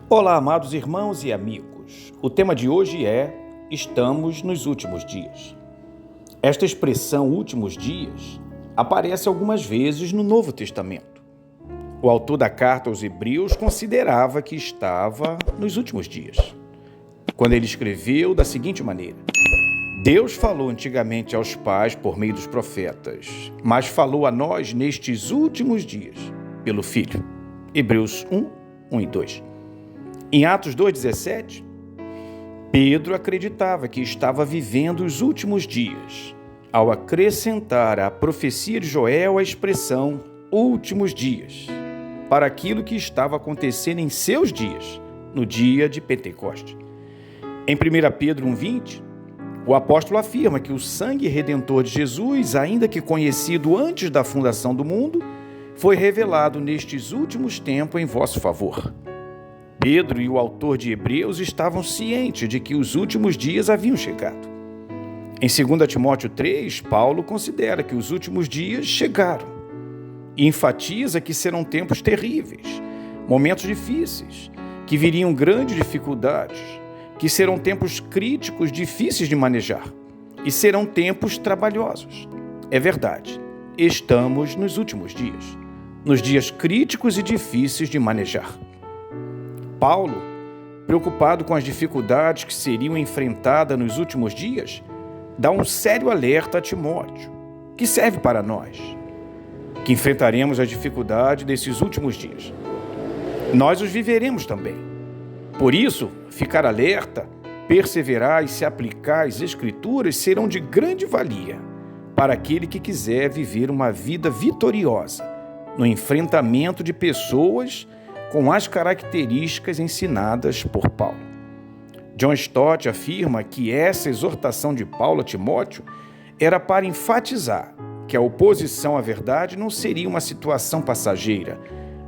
Olá, amados irmãos e amigos. O tema de hoje é Estamos nos últimos dias. Esta expressão últimos dias aparece algumas vezes no Novo Testamento. O autor da carta aos Hebreus considerava que estava nos últimos dias, quando ele escreveu da seguinte maneira: Deus falou antigamente aos pais por meio dos profetas, mas falou a nós nestes últimos dias pelo Filho. Hebreus 1 e 2. Em Atos 2,17, Pedro acreditava que estava vivendo os últimos dias, ao acrescentar à profecia de Joel a expressão últimos dias, para aquilo que estava acontecendo em seus dias, no dia de Pentecostes. Em 1 Pedro 1,20, o apóstolo afirma que o sangue redentor de Jesus, ainda que conhecido antes da fundação do mundo, foi revelado nestes últimos tempos em vosso favor. Pedro e o autor de Hebreus estavam cientes de que os últimos dias haviam chegado. Em 2 Timóteo 3, Paulo considera que os últimos dias chegaram e enfatiza que serão tempos terríveis, momentos difíceis, que viriam grandes dificuldades, que serão tempos críticos, difíceis de manejar e serão tempos trabalhosos. É verdade, estamos nos últimos dias, nos dias críticos e difíceis de manejar. Paulo, preocupado com as dificuldades que seriam enfrentadas nos últimos dias, dá um sério alerta a Timóteo, que serve para nós, que enfrentaremos as dificuldades desses últimos dias. Nós os viveremos também. Por isso, ficar alerta, perseverar e se aplicar às Escrituras serão de grande valia para aquele que quiser viver uma vida vitoriosa no enfrentamento de pessoas com as características ensinadas por Paulo. John Stott afirma que essa exortação de Paulo a Timóteo era para enfatizar que a oposição à verdade não seria uma situação passageira,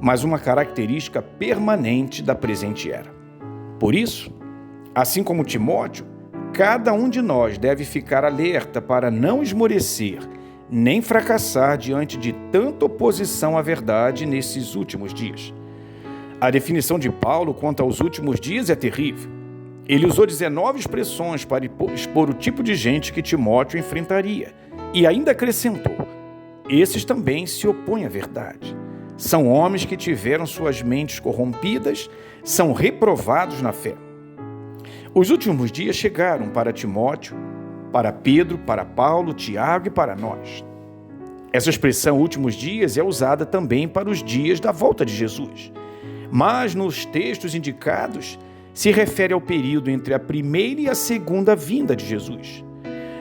mas uma característica permanente da presente era. Por isso, assim como Timóteo, cada um de nós deve ficar alerta para não esmorecer nem fracassar diante de tanta oposição à verdade nesses últimos dias. A definição de Paulo quanto aos últimos dias é terrível. Ele usou 19 expressões para expor o tipo de gente que Timóteo enfrentaria e ainda acrescentou: esses também se opõem à verdade. São homens que tiveram suas mentes corrompidas, são reprovados na fé. Os últimos dias chegaram para Timóteo, para Pedro, para Paulo, Tiago e para nós. Essa expressão últimos dias é usada também para os dias da volta de Jesus. Mas nos textos indicados se refere ao período entre a primeira e a segunda vinda de Jesus.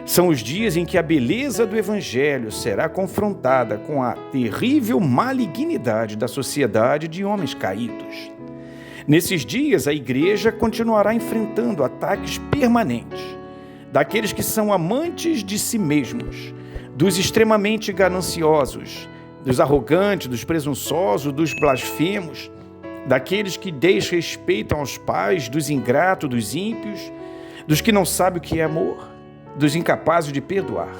São os dias em que a beleza do Evangelho será confrontada com a terrível malignidade da sociedade de homens caídos. Nesses dias, a igreja continuará enfrentando ataques permanentes daqueles que são amantes de si mesmos, dos extremamente gananciosos, dos arrogantes, dos presunçosos, dos blasfemos, daqueles que desrespeitam aos pais, dos ingratos, dos ímpios, dos que não sabem o que é amor, dos incapazes de perdoar,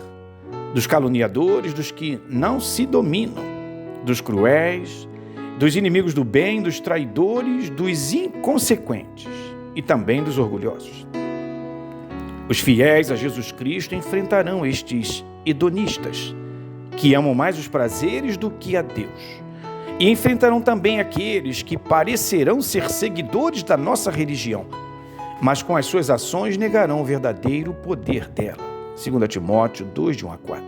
dos caluniadores, dos que não se dominam, dos cruéis, dos inimigos do bem, dos traidores, dos inconsequentes e também dos orgulhosos. Os fiéis a Jesus Cristo enfrentarão estes hedonistas, que amam mais os prazeres do que a Deus. E enfrentarão também aqueles que parecerão ser seguidores da nossa religião, mas com as suas ações negarão o verdadeiro poder dela. 2 Timóteo 2, de 1 a 4.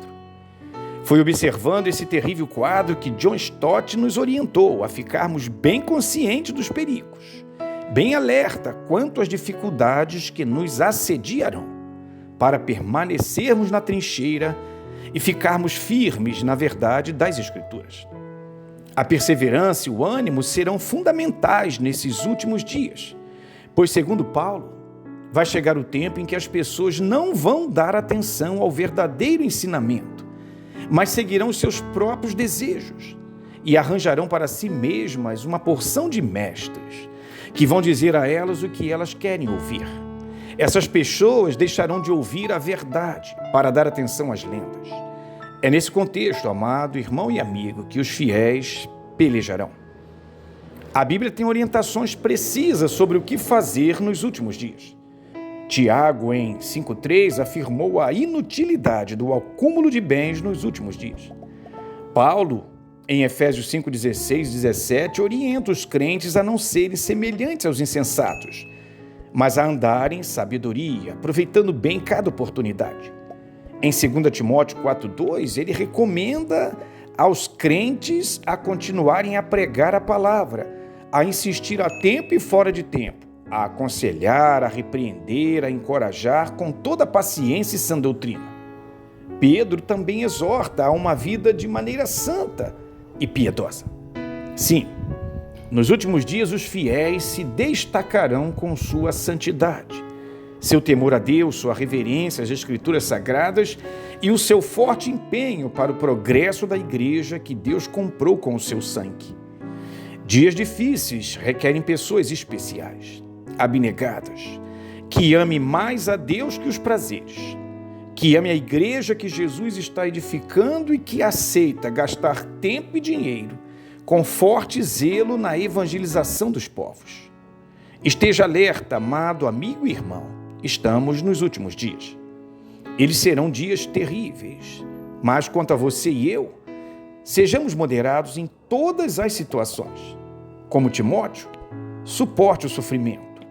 Foi observando esse terrível quadro que John Stott nos orientou a ficarmos bem conscientes dos perigos, bem alerta quanto às dificuldades que nos assediarão, para permanecermos na trincheira e ficarmos firmes na verdade das Escrituras. A perseverança e o ânimo serão fundamentais nesses últimos dias, pois, segundo Paulo, vai chegar o tempo em que as pessoas não vão dar atenção ao verdadeiro ensinamento, mas seguirão os seus próprios desejos e arranjarão para si mesmas uma porção de mestres que vão dizer a elas o que elas querem ouvir. Essas pessoas deixarão de ouvir a verdade para dar atenção às lendas. É nesse contexto, amado irmão e amigo, que os fiéis pelejarão. A Bíblia tem orientações precisas sobre o que fazer nos últimos dias. Tiago, em 5,3, afirmou a inutilidade do acúmulo de bens nos últimos dias. Paulo, em Efésios 5,16 e 17, orienta os crentes a não serem semelhantes aos insensatos, mas a andarem em sabedoria, aproveitando bem cada oportunidade. Em 2 Timóteo 4,2, ele recomenda aos crentes a continuarem a pregar a palavra, a insistir a tempo e fora de tempo, a aconselhar, a repreender, a encorajar com toda paciência e sã doutrina. Pedro também exorta a uma vida de maneira santa e piedosa. Sim, nos últimos dias os fiéis se destacarão com sua santidade, seu temor a Deus, sua reverência às Escrituras Sagradas e o seu forte empenho para o progresso da igreja que Deus comprou com o seu sangue. Dias difíceis requerem pessoas especiais, abnegadas, que ame mais a Deus que os prazeres, que ame a igreja que Jesus está edificando e que aceita gastar tempo e dinheiro com forte zelo na evangelização dos povos. Esteja alerta, amado amigo e irmão. Estamos nos últimos dias. Eles serão dias terríveis, mas quanto a você e eu, sejamos moderados em todas as situações. Como Timóteo, suporte o sofrimento,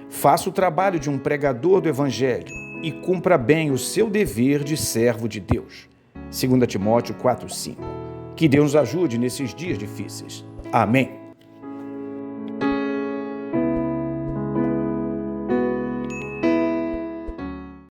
faça o trabalho de um pregador do Evangelho e cumpra bem o seu dever de servo de Deus. 2 Timóteo 4,5. Que Deus nos ajude nesses dias difíceis. Amém.